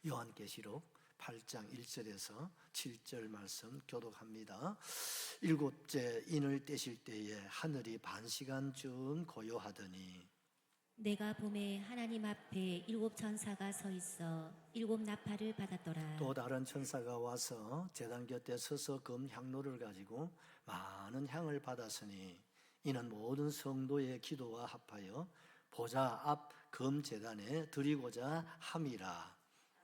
요한계시록 8장 1절에서 7절 말씀 교독합니다. 일곱째 인을 떼실 때에 하늘이 반시간쯤 고요하더니 내가 봄에 하나님 앞에 일곱 천사가 서 있어 일곱 나팔을 받았더라. 또 다른 천사가 와서 제단 곁에 서서 금 향로를 가지고 많은 향을 받았으니 이는 모든 성도의 기도와 합하여 보좌 앞 금 제단에 드리고자 함이라.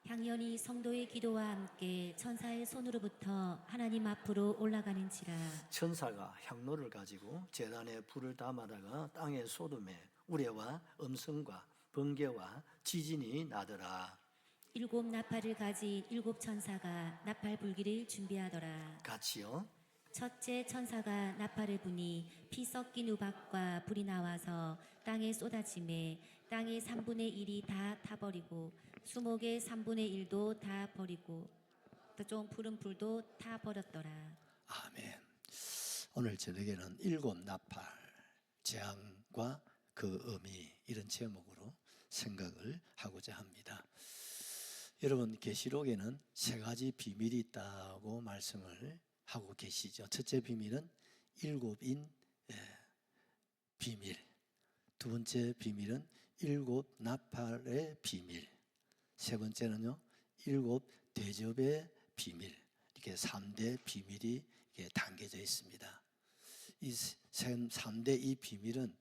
향연이 성도의 기도와 함께 천사의 손으로부터 하나님 앞으로 올라가는지라. 천사가 향로를 가지고 제단에 불을 담아다가 땅에 쏟음에 우레와 음성과 번개와 지진이 나더라. 일곱 나팔을 가진 일곱 천사가 나팔 불기를 준비하더라. 같이요. 첫째 천사가 나팔을 부니 피 섞인 우박과 불이 나와서 땅에 쏟아지매 땅의 3분의 1이 다 타버리고 수목의 3분의 1도 다 버리고 좀 푸른 불도 다 버렸더라. 아멘. 오늘 저녁에는 일곱 나팔, 재앙과 그 의미, 이런 제목으로 생각을 하고자 합니다. 여러분, 계시록에는 세 가지 비밀이 있다고 말씀을 하고 계시죠. 첫째 비밀은 일곱인 비밀, 두 번째 비밀은 일곱 나팔의 비밀, 세 번째는요 일곱 대접의 비밀. 이렇게 3대 비밀이 이렇게 담겨져 있습니다. 이 3대 이 비밀은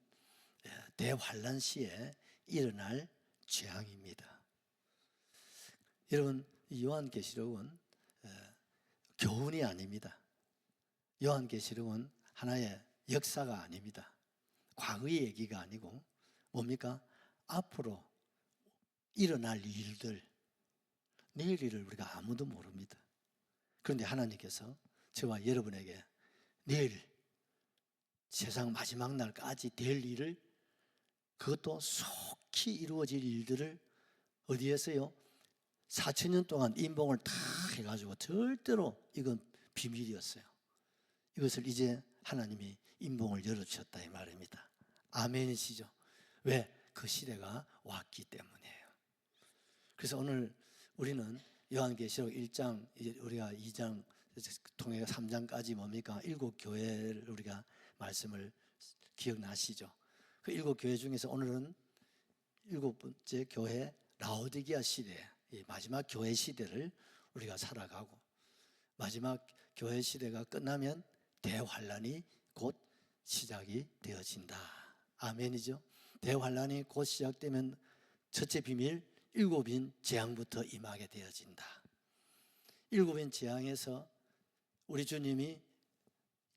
대환란 시에 일어날 재앙입니다. 여러분, 요한계시록은 교훈이 아닙니다. 요한계시록은 하나의 역사가 아닙니다. 과거의 얘기가 아니고 뭡니까? 앞으로 일어날 일들, 내일 일을 우리가 아무도 모릅니다. 그런데 하나님께서 저와 여러분에게 내일 세상 마지막 날까지 될 일을, 그것도 속히 이루어질 일들을 어디에서요? 4,000년 동안 인봉을 다 해가지고 절대로 이건 비밀이었어요. 이것을 이제 하나님이 인봉을 열어주셨다 이 말입니다. 아멘이시죠? 왜? 그 시대가 왔기 때문이에요. 그래서 오늘 우리는 요한계시록 1장, 우리가 2장 통해 3장까지 뭡니까? 일곱 교회를 우리가 말씀을 기억나시죠? 그 일곱 교회 중에서 오늘은 일곱 번째 교회 라오디게아 시대, 이 마지막 교회 시대를 우리가 살아가고, 마지막 교회 시대가 끝나면 대환란이 곧 시작이 되어진다. 아멘이죠? 대환란이 곧 시작되면 첫째 비밀, 일곱인 재앙부터 임하게 되어진다. 일곱인 재앙에서 우리 주님이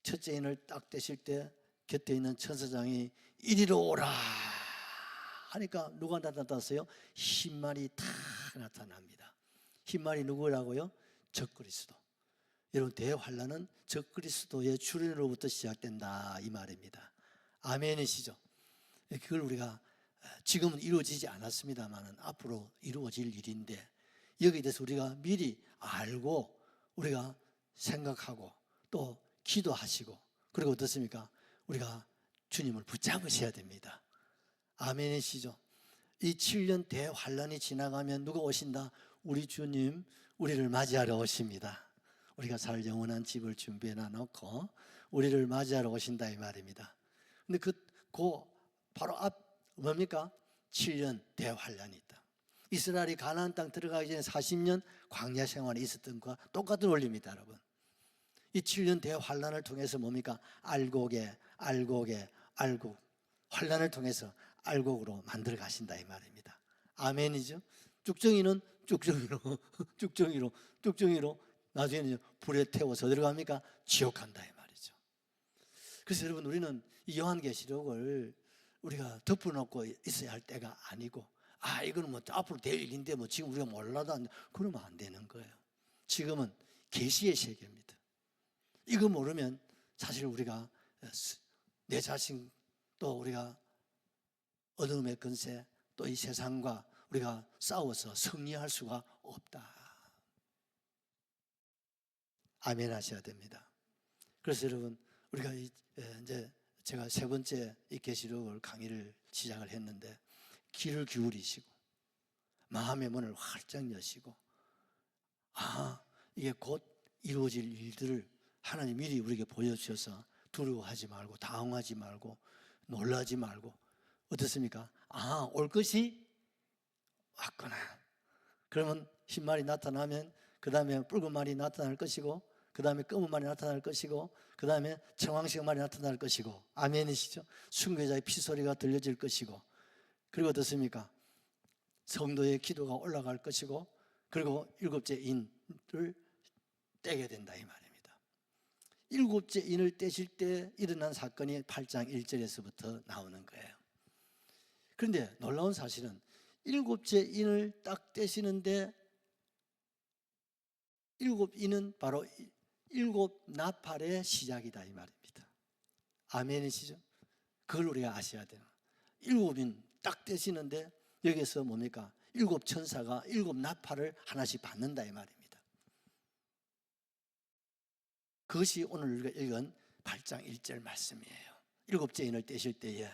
첫째 인을 딱 떼실 때 곁에 있는 천사장이 이리로 오라 하니까 누가 나타났어요? 흰말이 다 나타납니다. 흰말이 누구라고요? 적그리스도. 여러분, 대환란은 적그리스도의 출현으로부터 시작된다 이 말입니다. 아멘이시죠? 그걸 우리가 지금은 이루어지지 않았습니다만 앞으로 이루어질 일인데, 여기에 대해서 우리가 미리 알고 우리가 생각하고 또 기도하시고, 그리고 어떻습니까? 우리가 주님을 붙잡으셔야 됩니다. 아멘이시죠? 이 7년 대환란이 지나가면 누가 오신다? 우리 주님 우리를 맞이하러 오십니다. 우리가 살 영원한 집을 준비해 놔놓고 우리를 맞이하러 오신다 이 말입니다. 근데 그 바로 앞 뭡니까? 7년 대환란이 있다. 이스라엘이 가나안 땅 들어가기 전에 40년 광야 생활이 있었던 것과 똑같은 원리입니다, 여러분. 이 7년 대환란을 통해서 뭡니까? 알곡, 환란을 통해서 알곡으로 만들어 가신다 이 말입니다. 아멘이죠? 쭉정이는 쭉정이로 나중에는 불에 태워서 들어갑니까? 지옥 간다 이 말이죠. 그래서 여러분, 우리는 이 요한계시록을 우리가 덮어놓고 있어야 할 때가 아니고, 이거는 뭐 앞으로 될 일인데 뭐 지금 우리가 몰라도 안 돼. 그러면 안 되는 거예요. 지금은 계시의 세계입니다. 이거 모르면 사실 우리가 내 자신, 또 우리가 어둠의 권세, 또 이 세상과 우리가 싸워서 승리할 수가 없다. 아멘 하셔야 됩니다. 그래서 여러분, 우리가 이제 제가 세 번째 이 계시록을 강의를 시작을 했는데, 귀를 기울이시고 마음의 문을 활짝 여시고 이게 곧 이루어질 일들을 하나님 미리 우리에게 보여주셔서 두려워하지 말고 당황하지 말고 놀라지 말고 어떻습니까? 올 것이 왔구나. 그러면 흰 말이 나타나면 그 다음에 붉은 말이 나타날 것이고 그 다음에 검은 말이 나타날 것이고 그 다음에 청황색 말이 나타날 것이고 아멘이시죠? 순교자의 피소리가 들려질 것이고 그리고 어떻습니까? 성도의 기도가 올라갈 것이고 그리고 일곱째 인을 떼게 된다 이 말입니다. 일곱째 인을 떼실 때 일어난 사건이 8장 1절에서부터 나오는 거예요. 그런데 놀라운 사실은 일곱째 인을 딱 떼시는데 일곱 인은 바로 일곱 나팔의 시작이다 이 말입니다. 아멘이시죠? 그걸 우리가 아셔야 돼요. 일곱 인 딱 떼시는데 여기서 뭡니까? 일곱 천사가 일곱 나팔을 하나씩 받는다 이 말입니다. 그것이 오늘 우리가 읽은 8장 1절 말씀이에요. 일곱째 인을 떼실 때에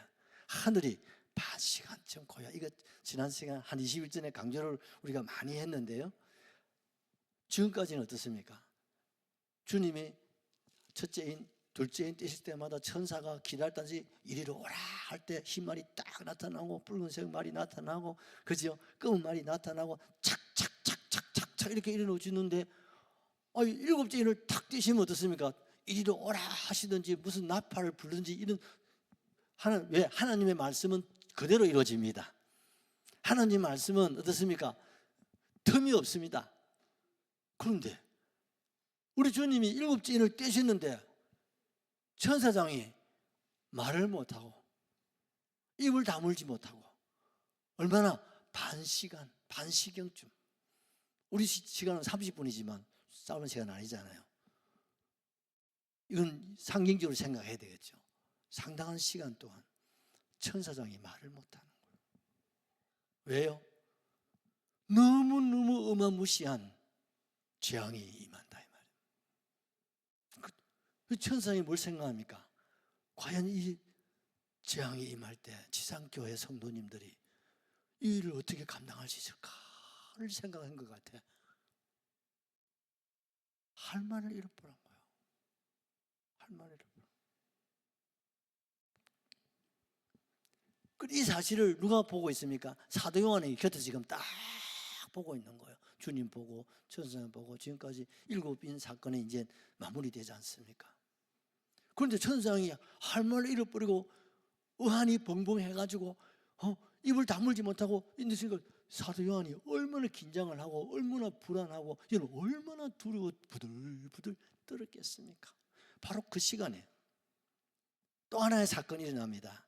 하늘이 반 시간쯤 고요. 이거 지난 시간 한 20일 전에 강조를 우리가 많이 했는데요. 지금까지는 어떻습니까? 주님이 첫째 인, 둘째 인 떼실 때마다 천사가 기다렸다든지 이리로 오라 할 때 흰 말이 딱 나타나고 붉은색 말이 나타나고 그죠? 검은 말이 나타나고 착착착착착착 이렇게 일어나주는데 일곱째 인을 탁 떼시면 어떻습니까? 이리로 오라 하시든지 무슨 나팔을 불든지 이런 왜 하나님의 말씀은 그대로 이루어집니다. 하나님 말씀은 어떻습니까? 틈이 없습니다. 그런데 우리 주님이 일곱째 인을 떼시는데 천사장이 말을 못하고 입을 다물지 못하고 얼마나 반시경쯤 우리 시간은 30분이지만 싸우는 시간 아니잖아요. 이건 상징적으로 생각해야 되겠죠. 상당한 시간 동안 천사장이 말을 못하는 거예요. 왜요? 너무너무 어마무시한 재앙이 임한다 이 말이에요. 그 천사장이 뭘 생각합니까? 과연 이 재앙이 임할 때 지상교회 성도님들이 이 일을 어떻게 감당할 수 있을까를 생각한 것 같아. 할 말을 잃어버린 거예요. 할 말을 잃어버린 거예요. 이 사실을 누가 보고 있습니까? 사도 요한이 곁에 지금 딱 보고 있는 거예요. 주님 보고 천사님 보고 지금까지 일곱인 사건이 이제 마무리되지 않습니까? 그런데 천사장이 할 말을 잃어버리고 의한이 벙벙해가지고 입을 다물지 못하고 있는 순간 사도 요한이 얼마나 긴장을 하고 얼마나 불안하고 여러분 얼마나 두려워 부들부들 떨었겠습니까? 바로 그 시간에 또 하나의 사건이 일어납니다.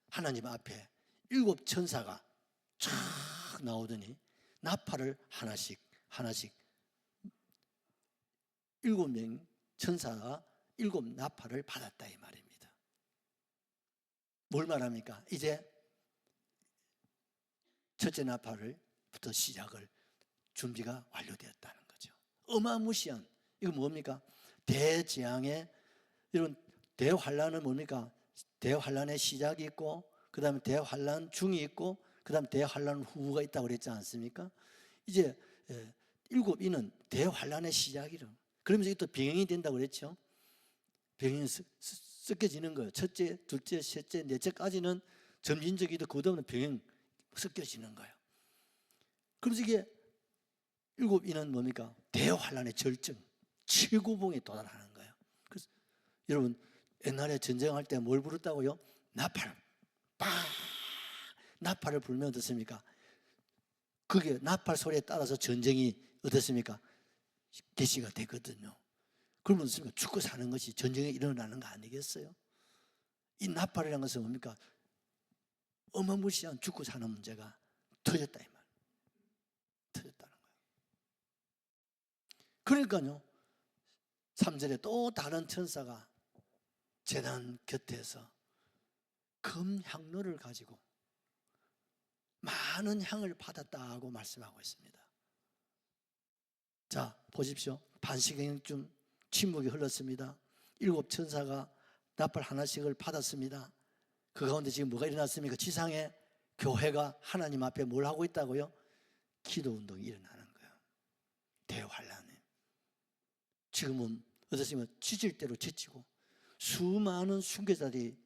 하나님 앞에 일곱 천사가 쫙 나오더니 나팔을 하나씩 일곱 명 천사가 일곱 나팔을 받았다 이 말입니다. 뭘 말합니까? 이제 첫째 나팔부터 시작을 준비가 완료되었다는 거죠. 어마무시한 이거 뭡니까? 대재앙의 이런 대환란은 뭡니까? 대환란의 시작이 있고 그 다음에 대환란 중이 있고 그 다음에 대환란 후가 있다고 그랬지 않습니까? 이제 일곱 인은 대환란의 시작이라. 그러면서 또 병행이 된다고 그랬죠. 병행이 섞여지는 거예요. 첫째, 둘째, 셋째, 넷째까지는 점진적이도 그다음에 병행 섞여지는 거예요. 그래서 이게 일곱 인은 뭡니까? 대환란의 절정, 최고봉에 도달하는 거예요. 그래서 여러분 옛날에 전쟁할 때 뭘 부르다고요? 나팔, 빵! 나팔을 불면 어떻습니까? 그게 나팔 소리에 따라서 전쟁이 어떻습니까? 개시가 되거든요. 그러면 어떻습니까? 죽고 사는 것이 전쟁에 일어나는 거 아니겠어요? 이 나팔이라는 것은 뭡니까? 어마무시한 죽고 사는 문제가 터졌다 이 말. 터졌다는 거예요. 그러니까요. 3절에 또 다른 천사가 제단 곁에서 금향로를 가지고 많은 향을 받았다고 말씀하고 있습니다. 자, 보십시오. 반시경쯤 침묵이 흘렀습니다. 일곱 천사가 나팔 하나씩을 받았습니다. 그 가운데 지금 뭐가 일어났습니까? 지상에 교회가 하나님 앞에 뭘 하고 있다고요? 기도 운동이 일어나는 거예요. 대환란에. 지금은 어떻습니까? 지질 대로 지치고 수많은 순교자들이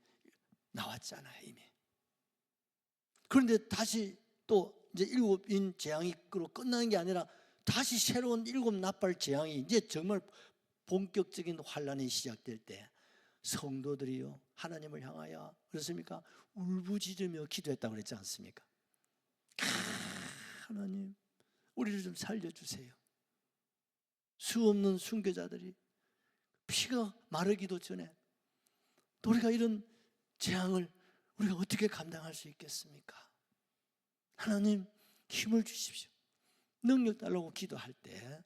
나왔잖아요, 이미. 그런데 다시 또 이제 7인 재앙이 끝나는 게 아니라 다시 새로운 7 나팔 재앙이 이제 정말 본격적인 환란이 시작될 때 성도들이요 하나님을 향하여 그렇습니까? 울부짖으며 기도했다고 그랬지 않습니까? 하나님 우리를 좀 살려주세요. 수 없는 순교자들이 피가 마르기도 전에 우리가 이런 재앙을 우리가 어떻게 감당할 수 있겠습니까? 하나님 힘을 주십시오. 능력 달라고 기도할 때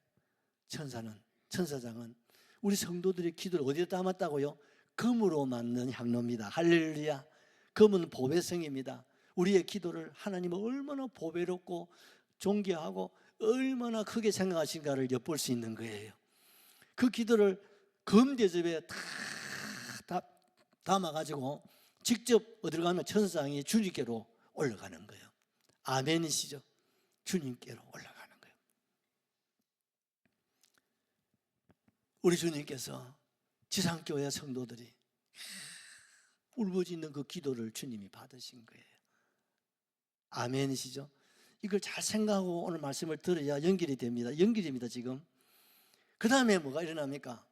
천사장은 우리 성도들의 기도를 어디에 담았다고요? 금으로 만든 향로입니다. 할렐루야. 금은 보배성입니다. 우리의 기도를 하나님은 얼마나 보배롭고 존귀하고 얼마나 크게 생각하신가를 엿볼 수 있는 거예요. 그 기도를 금 대접에 다 담아가지고 직접 어디로 가면 천사장이 주님께로 올라가는 거예요. 아멘이시죠? 주님께로 올라가는 거예요. 우리 주님께서 지상교회 성도들이 울부짖는 그 기도를 주님이 받으신 거예요. 아멘이시죠? 이걸 잘 생각하고 오늘 말씀을 들어야 연결이 됩니다. 연결입니다, 지금. 그 다음에 뭐가 일어납니까?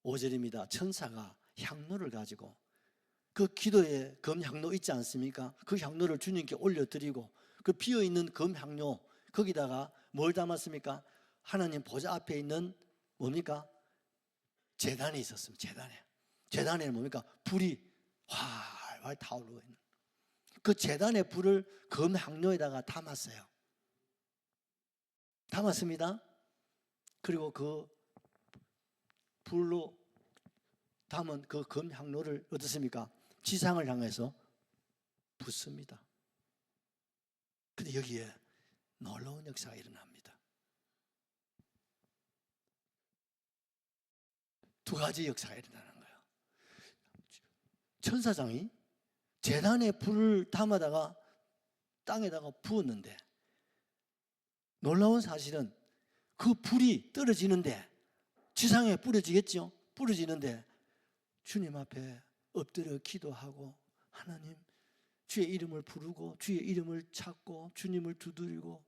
5절입니다. 천사가 향로를 가지고 그 기도에 금 향로 있지 않습니까? 그 향로를 주님께 올려드리고 그 비어있는 금 향로 거기다가 뭘 담았습니까? 하나님 보좌 앞에 있는 뭡니까? 제단이 있었습니다. 제단에는 뭡니까? 불이 활활 타오르고 있는 그 제단의 불을 금 향로에다가 담았어요. 담았습니다. 그리고 그 불로 담은 그 금 향로를 어떻습니까? 지상을 향해서 붓습니다. 근데 여기에 놀라운 역사가 일어납니다. 두 가지 역사가 일어나는 거예요. 천사장이 제단에 불을 담아다가 땅에다가 부었는데 놀라운 사실은 그 불이 떨어지는데 지상에 뿌려지겠죠? 뿌려지는데 주님 앞에 엎드려 기도하고 하나님 주의 이름을 부르고 주의 이름을 찾고 주님을 두드리고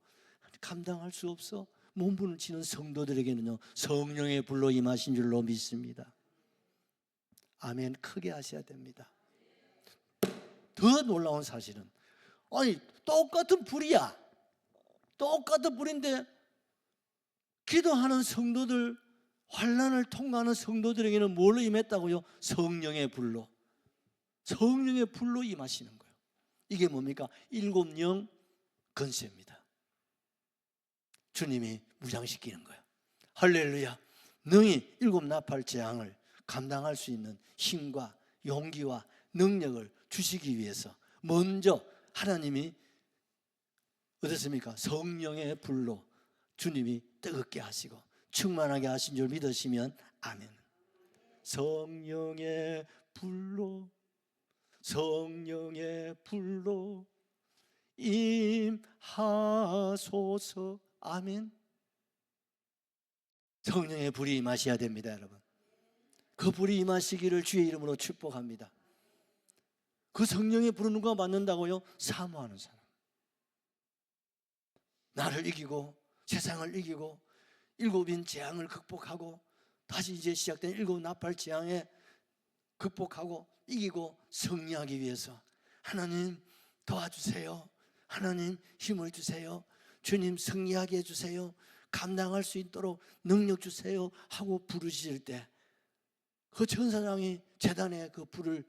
감당할 수 없어 몸부는 치는 성도들에게는요 성령의 불로 임하신 줄로 믿습니다. 아멘. 크게 하셔야 됩니다. 더 놀라운 사실은 아니 똑같은 불이야. 똑같은 불인데 기도하는 성도들 환난을 통과하는 성도들에게는 뭘로 임했다고요? 성령의 불로. 성령의 불로 임하시는 거예요. 이게 뭡니까? 7영 건세입니다. 주님이 무장시키는 거예요. 할렐루야. 능히 7 나팔 재앙을 감당할 수 있는 힘과 용기와 능력을 주시기 위해서 먼저 하나님이 어떻습니까? 성령의 불로 주님이 뜨겁게 하시고 충만하게 하신 줄 믿으시면 아멘. 성령의 불로 성령의 불로 임하소서. 아멘. 성령의 불이 임하셔야 됩니다, 여러분. 그 불이 임하시기를 주의 이름으로 축복합니다. 그 성령의 불은 누가 받는다고요? 사모하는 사람. 나를 이기고 세상을 이기고 7인 재앙을 극복하고 다시 이제 시작된 7 나팔 재앙에 극복하고 이기고 승리하기 위해서 하나님 도와주세요. 하나님 힘을 주세요. 주님 승리하게 해주세요. 감당할 수 있도록 능력 주세요 하고 부르실 때 그 천사장이 제단에 그 불을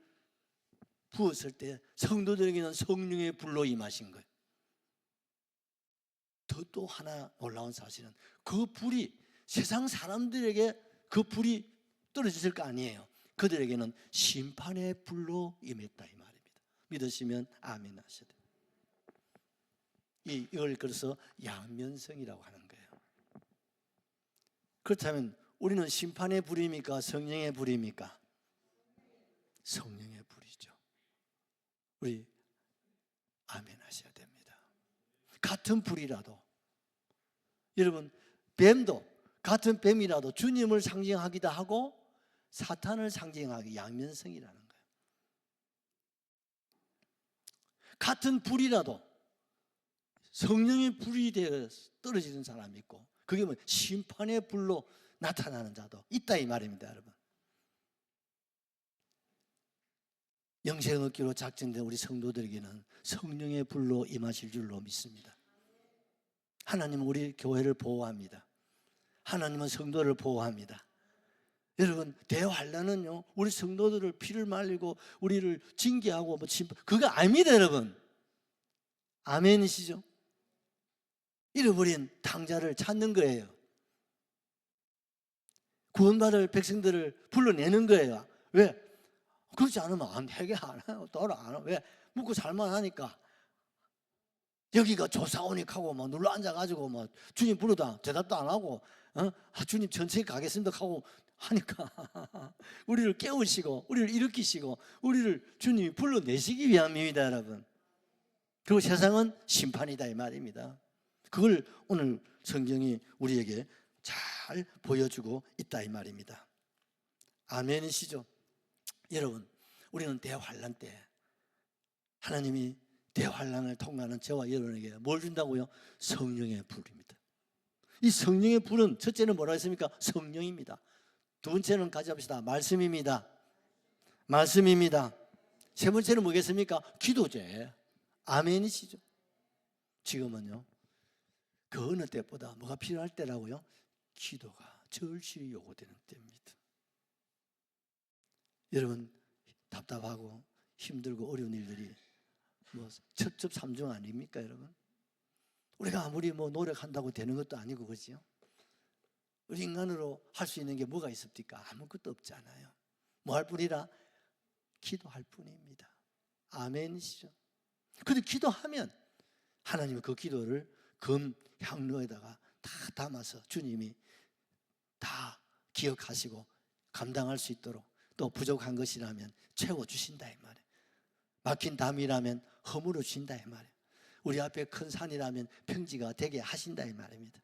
부었을 때 성도들에게는 성령의 불로 임하신 거예요. 또 하나 놀라운 사실은 그 불이 세상 사람들에게 그 불이 떨어졌을 거 아니에요. 그들에게는 심판의 불로 임했다 이 말입니다. 믿으시면 아멘 하셔야 돼요. 이걸 그래서 양면성이라고 하는 거예요. 그렇다면 우리는 심판의 불입니까? 성령의 불입니까? 성령의 불이죠. 우리 아멘 하셔야 됩니다. 같은 불이라도 여러분 뱀도 같은 뱀이라도 주님을 상징하기도 하고 사탄을 상징하기 양면성이라는 거예요. 같은 불이라도 성령의 불이 되어 떨어지는 사람이 있고 그게 뭐 심판의 불로 나타나는 자도 있다 이 말입니다, 여러분. 영생 얻기로 작정된 우리 성도들에게는 성령의 불로 임하실 줄로 믿습니다. 하나님은 우리 교회를 보호합니다. 하나님은 성도를 보호합니다. 여러분, 대환란은요 우리 성도들을 피를 말리고 우리를 징계하고 뭐 그거 아닙니다, 여러분. 아멘이시죠? 잃어버린 탕자를 찾는 거예요. 구원받을 백성들을 불러내는 거예요. 왜? 그렇지 않으면 안 회개 안 해요. 돌아 안 해요. 왜? 묻고 살만하니까. 여기가 조사오닉 하고 막 눌러 앉아가지고 막 주님 부르다 대답도 안 하고 주님 천천히 가겠습니다 하고 하니까 우리를 깨우시고 우리를 일으키시고 우리를 주님이 불러내시기 위함입니다, 여러분. 그리고 세상은 심판이다 이 말입니다. 그걸 오늘 성경이 우리에게 잘 보여주고 있다 이 말입니다. 아멘이시죠? 여러분, 우리는 대환란 때 하나님이 대환란을 통과하는 저와 여러분에게 뭘 준다고요? 성령의 불입니다. 이 성령의 불은 첫째는 뭐라 했습니까? 성령입니다. 두 번째는 가져봅시다. 말씀입니다. 말씀입니다. 세 번째는 뭐겠습니까? 기도제. 아멘이시죠? 지금은요 그 어느 때보다 뭐가 필요할 때라고요? 기도가 절실히 요구되는 때입니다. 여러분, 답답하고 힘들고 어려운 일들이 뭐 첩첩삼중 아닙니까, 여러분? 우리가 아무리 뭐 노력한다고 되는 것도 아니고, 그렇죠? 우리 인간으로 할 수 있는 게 뭐가 있습니까? 아무것도 없잖아요. 뭐 할 뿐이라? 기도할 뿐입니다. 아멘이시죠? 근데 기도하면 하나님은 그 기도를 금 향로에다가 다 담아서 주님이 다 기억하시고 감당할 수 있도록, 또 부족한 것이라면 채워주신다 이 말이에요. 막힌 담이라면 허물어 주신다 이 말이에요. 우리 앞에 큰 산이라면 평지가 되게 하신다 이 말입니다.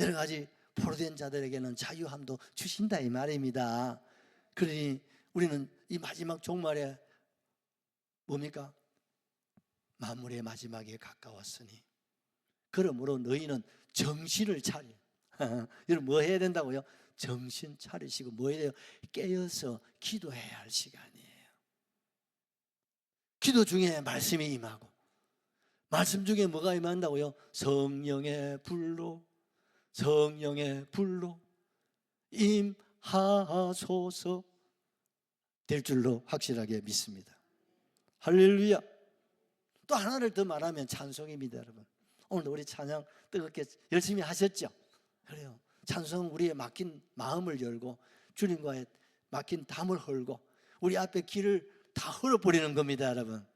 여러 가지 포로된 자들에게는 자유함도 주신다 이 말입니다. 그러니 우리는 이 마지막 종말에 뭡니까? 만물의 마지막에 가까웠으니 그러므로 너희는 정신을 차려. 여러분, 뭐 해야 된다고요? 정신 차리시고 뭐 해야 돼요? 깨어서 기도해야 할 시간이에요. 기도 중에 말씀이 임하고, 말씀 중에 뭐가 임한다고요? 성령의 불로, 성령의 불로 임하소서 될 줄로 확실하게 믿습니다. 할렐루야. 또 하나를 더 말하면 찬송입니다, 여러분. 오늘도 우리 찬양 뜨겁게 열심히 하셨죠? 그래요. 찬송은 우리의 막힌 마음을 열고 주님과의 막힌 담을 헐고 우리 앞에 길을 다 헐어버리는 겁니다, 여러분.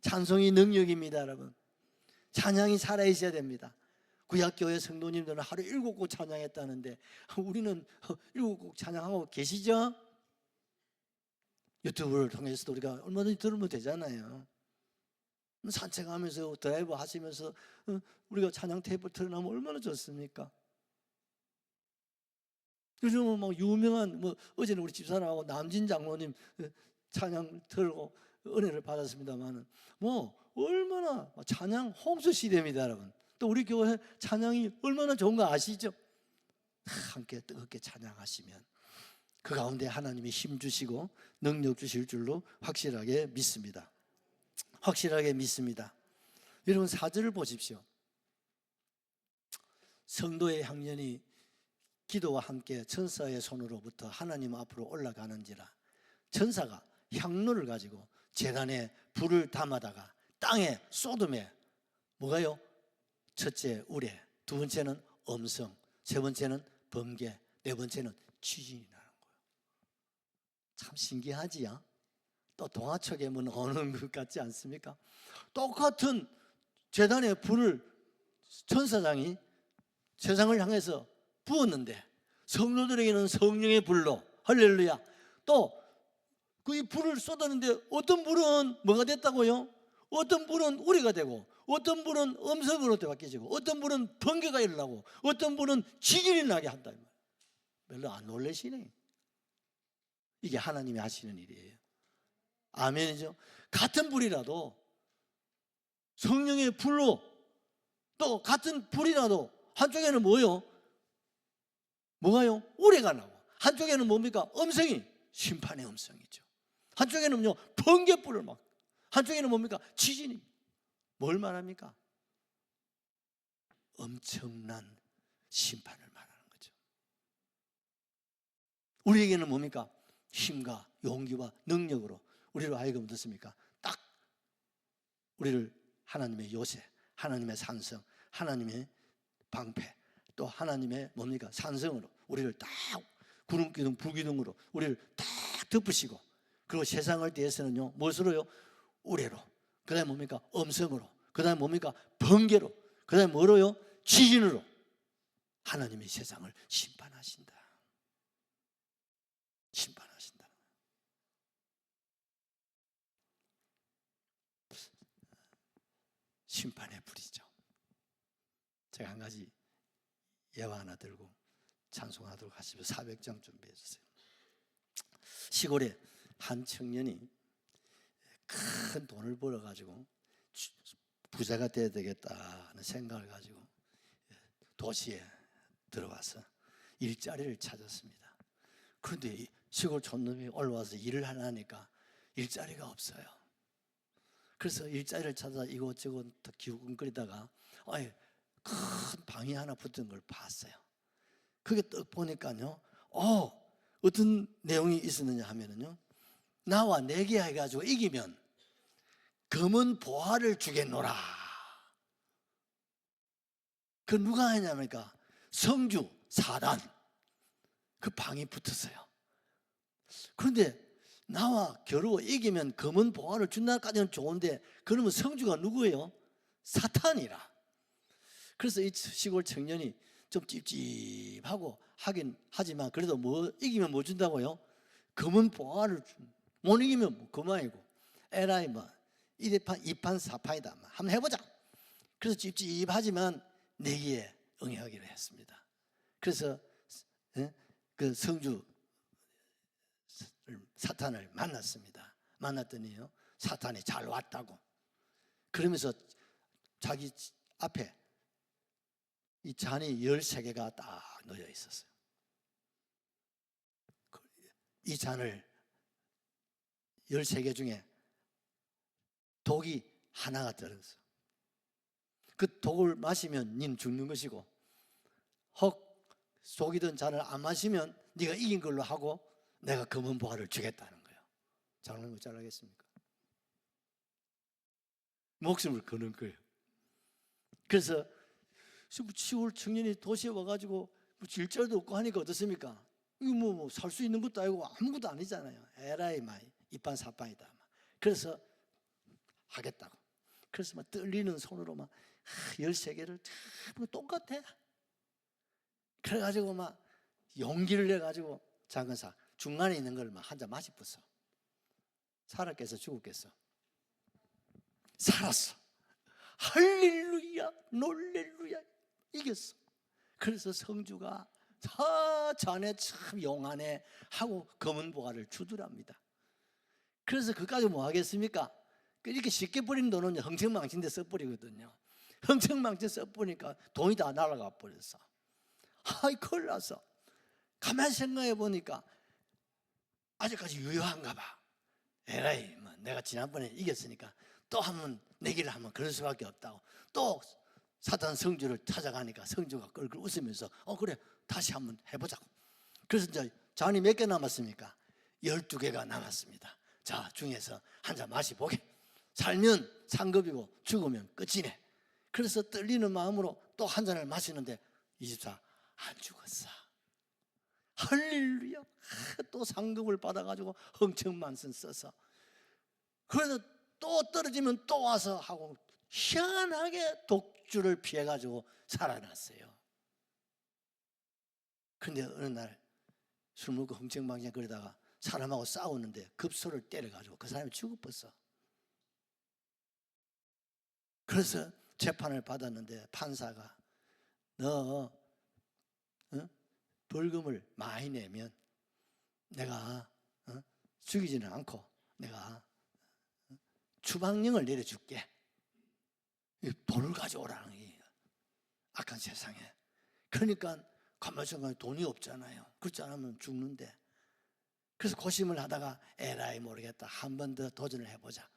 찬송이 능력입니다, 여러분. 찬양이 살아있어야 됩니다. 구약교회 성도님들은 하루 7곡 찬양했다는데 우리는 7곡 찬양하고 계시죠? 유튜브를 통해서도 우리가 얼마든지 들으면 되잖아요. 산책하면서 드라이브 하시면서 우리가 찬양 테이프 틀어놓으면 얼마나 좋습니까? 요즘은 막 유명한 어제는 우리 집사람하고 남진 장로님 찬양 틀고 은혜를 받았습니다만은 얼마나 찬양 홍수 시대입니다, 여러분. 또 우리 교회 찬양이 얼마나 좋은 거 아시죠? 함께 뜨겁게 찬양하시면 그 가운데 하나님이 힘 주시고 능력 주실 줄로 확실하게 믿습니다. 확실하게 믿습니다. 여러분, 4절을 보십시오. 성도의 향연이 기도와 함께 천사의 손으로부터 하나님 앞으로 올라가는지라. 천사가 향로를 가지고 제단에 불을 담아다가 땅에 쏟음에 뭐가요? 첫째 우레, 두 번째는 엄성, 세 번째는 번개, 네 번째는 지진이 나는 거예요. 참 신기하지요? 또 동화책에 오는 것 같지 않습니까? 똑같은 제단에 불을 천사장이 세상을 향해서 부었는데 성도들에게는 성령의 불로, 할렐루야. 또 그 불을 쏟았는데 어떤 불은 뭐가 됐다고요? 어떤 불은 우레가 되고 어떤 분은 음성으로 바뀌어지고 어떤 분은 번개가 일어나고 어떤 분은 지진이 나게 한다. 별로 안 놀라시네. 이게 하나님이 하시는 일이에요. 아멘이죠. 같은 불이라도 성령의 불로, 또 같은 불이라도 한쪽에는 뭐요? 뭐가요? 우레가 나고, 한쪽에는 뭡니까? 음성이, 심판의 음성이죠. 한쪽에는요 번개불을 막, 한쪽에는 뭡니까? 지진이. 뭘 말합니까? 엄청난 심판을 말하는 거죠. 우리에게는 뭡니까? 힘과 용기와 능력으로 우리로 하여금 어떻습니까? 딱 우리를 하나님의 요새, 하나님의 산성, 하나님의 방패, 또 하나님의 뭡니까? 산성으로 우리를 딱 구름기둥 불기둥으로 우리를 딱 덮으시고, 그리고 세상을 대해서는요 무엇으로요? 우레로, 그 다음에 뭡니까? 음성으로, 그 다음에 뭡니까? 번개로, 그 다음에 뭐로요? 지진으로 하나님이 세상을 심판하신다. 심판하신다. 심판의 불이죠. 제가 한 가지 예화 하나 들고 찬송하도록 하시고 400장 준비해 주세요. 시골에 한 청년이 큰 돈을 벌어가지고 부자가 돼야 되겠다는 생각을 가지고 도시에 들어와서 일자리를 찾았습니다. 그런데 시골 촌놈이 올라와서 일을 하려니까 일자리가 없어요. 그래서 일자리를 찾아 이곳저곳 기웃거리다가 큰 방이 하나 붙은 걸 봤어요. 그게 딱 보니까요, 어떤 내용이 있었느냐 하면은요, 나와 내게 해가지고 이기면 검은 보화를 주겠노라. 그 누가 하냐니까 성주 사단, 그 방이 붙었어요. 그런데 나와 겨루어 이기면 검은 보화를 준다까지는 좋은데, 그러면 성주가 누구예요? 사탄이라. 그래서 이 시골 청년이 좀 찝찝하고 하긴 하지만, 그래도 뭐 이기면 뭐 준다고요? 검은 보화를 못 이기면 뭐 그만이고, 에라이 뭐 1판 2판 4판이다 한번 해보자. 그래서 찝찝하지만 내기에 응하기로 했습니다. 그래서 그 성주 사탄을 만났습니다. 만났더니요, 사탄이 잘 왔다고 그러면서 자기 앞에 이 잔이 13개가 딱 놓여 있었어요. 이 잔을 13개 중에 독이 하나가 들었어. 그 독을 마시면 닌 죽는 것이고, 혹 독이 든 잔을 안 마시면 네가 이긴 걸로 하고 내가 검은 보화를 주겠다는 거예요. 잘하는 거 잘하겠습니까? 목숨을 거는 거예요. 그래서 시골 청년이 도시에 와가지고 일자리도 없고 하니까 어떻습니까? 이거 뭐 살 수 있는 것도 아니고 아무것도 아니잖아요. 에라이 마이 2판 4판이다. 그래서 하겠다고. 그래서 막 떨리는 손으로 막 13개를 똑같아. 그래가지고 막 용기를 내가지고 작은 사 중간에 있는 걸 막 한 잔 마시었어. 살았겠어, 죽었겠어? 살았어. 할렐루야, 놀렐루야, 이겼어. 그래서 성주가 자네 참 용하네 하고 검은 보화를 주더랍니다. 그래서 그까지 뭐 하겠습니까? 이렇게 쉽게 버리는 돈은 흥청망청데 써버리거든요. 흥청망청 써버리니까 돈이 다 날아가 버렸어. 큰일 났어. 가만히 생각해 보니까 아직까지 유효한가 봐. 에라이, 뭐 내가 지난번에 이겼으니까 또 한번 내기를 하면 그럴 수밖에 없다고. 또 사탄 성주를 찾아가니까 성주가 끌끌 웃으면서 그래 다시 한번 해보자고. 그래서 이제 잔이 몇 개 남았습니까? 12개가 남았습니다. 자, 중에서 한 잔 마시보게. 살면 상급이고 죽으면 끝이네. 그래서 떨리는 마음으로 또 한 잔을 마시는데 24 안 죽었어. 할렐루야. 또 상급을 받아가지고 흥청만선 써서, 그래서 또 떨어지면 또 와서 하고 희한하게 독주를 피해가지고 살아났어요. 근데 어느 날 술 먹고 흥청망청 그러다가 사람하고 싸우는데 급소를 때려가지고 그 사람이 죽어버렸어. 그래서 재판을 받았는데 판사가 너 벌금을 많이 내면 내가 죽이지는 않고 내가 추방령을 내려줄게. 돈을 가져오라는 게 악한 세상에. 그러니까 가만히 생각하면 돈이 없잖아요. 그렇지 않으면 죽는데. 그래서 고심을 하다가 에라이 모르겠다. 한 번 더 도전을 해보자.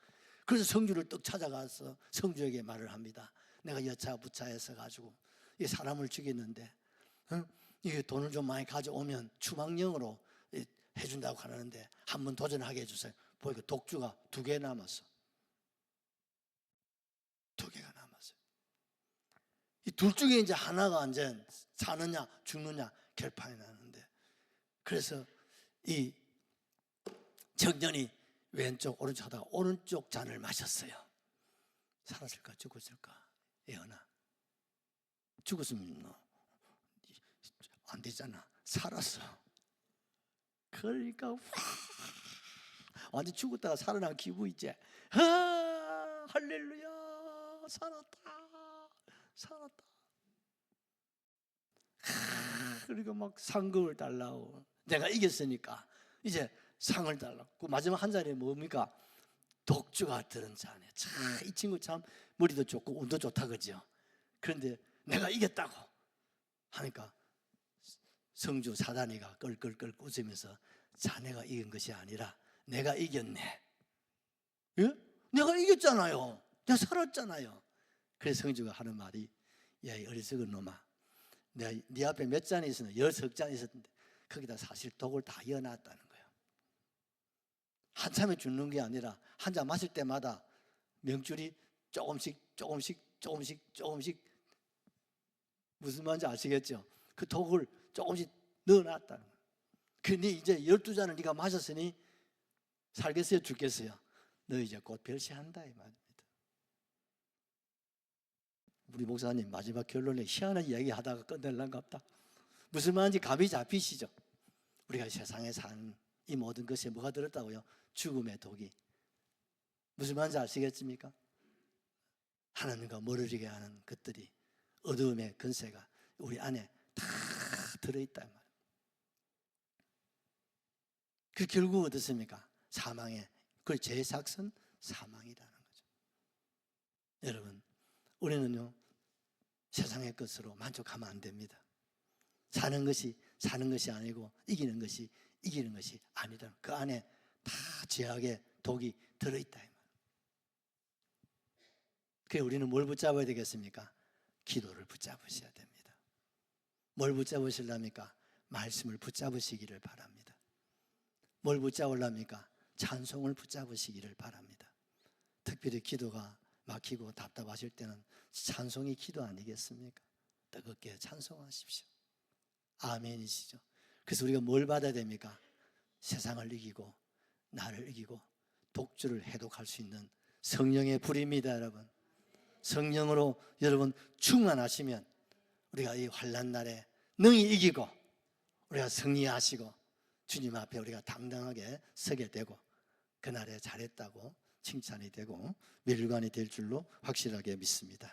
그래서 성주를 떡 찾아가서 성주에게 말을 합니다. 내가 여차부차해서 가지고 이 사람을 죽였는데 이게 돈을 좀 많이 가져오면 추방령으로 해준다고 하는데 한번 도전하게 해주세요. 보니까 독주가 2개 남았어. 2개가 남았어요. 이 둘 중에 이제 하나가 이제 사느냐 죽느냐 결판이 나는데, 그래서 이 청년이 왼쪽 오른쪽 하다가 오른쪽 잔을 마셨어요. 살았을까 죽었을까? 예언아, 죽었으면 너 안 되잖아. 살았어. 그러니까 완전 죽었다가 살아난 기분 있지. 할렐루야, 살았다. 그리고 막 상금을 달라고. 내가 이겼으니까 이제 상을 달라고. 그 마지막 한 잔이 뭡니까? 독주가 들은 잔에. 참 이 친구 참 머리도 좋고 운도 좋다 그죠? 그런데 내가 이겼다고 하니까 성주 사단이가 끌끌끌 웃으면서 자네가 이긴 것이 아니라 내가 이겼네. 예? 내가 이겼잖아요. 내가 살았잖아요. 그래서 성주가 하는 말이, 야, 이 어리석은 놈아, 내가 네 앞에 몇 잔이 있었는데 16잔이 있었는데 거기다 사실 독을 다 이어놨다는 거예요. 한참에 죽는 게 아니라 한 잔 마실 때마다 명줄이 조금씩 무슨 말인지 아시겠죠? 그 독을 조금씩 넣어놨다는 거예요. 근데 이제 12잔을 네가 마셨으니 살겠어요 죽겠어요? 너 이제 곧 별세한다 이 말입니다. 우리 목사님 마지막 결론에 희한한 이야기 하다가 끝낼란갑다. 무슨 말인지 감이 잡히시죠? 우리가 세상에 사는 이 모든 것에 뭐가 들었다고요? 죽음의 독이. 무슨 말인지 아시겠습니까? 하나님과 멀어지게 하는 것들이, 어두움의 근세가 우리 안에 다 들어있단 말이에요. 그 결국 어떻습니까? 사망의, 그 죄의 삭은 사망이라는 거죠. 여러분, 우리는요 세상의 것으로 만족하면 안 됩니다. 사는 것이 아니고 이기는 것이 아니다. 그 안에 다 죄악의 독이 들어있다 이 말이에요. 그래서 우리는 뭘 붙잡아야 되겠습니까? 기도를 붙잡으셔야 됩니다. 뭘 붙잡으시려니까? 말씀을 붙잡으시기를 바랍니다. 뭘 붙잡으려니까? 찬송을 붙잡으시기를 바랍니다. 특별히 기도가 막히고 답답하실 때는 찬송이 기도 아니겠습니까? 뜨겁게 찬송하십시오. 아멘이시죠? 그래서 우리가 뭘 받아야 됩니까? 세상을 이기고 나를 이기고 독주를 해독할 수 있는 성령의 불입니다. 여러분, 성령으로 여러분 충만하시면 우리가 이 환난 날에 능히 이기고 우리가 승리하시고 주님 앞에 우리가 당당하게 서게 되고 그날에 잘했다고 칭찬이 되고 멸관이 될 줄로 확실하게 믿습니다.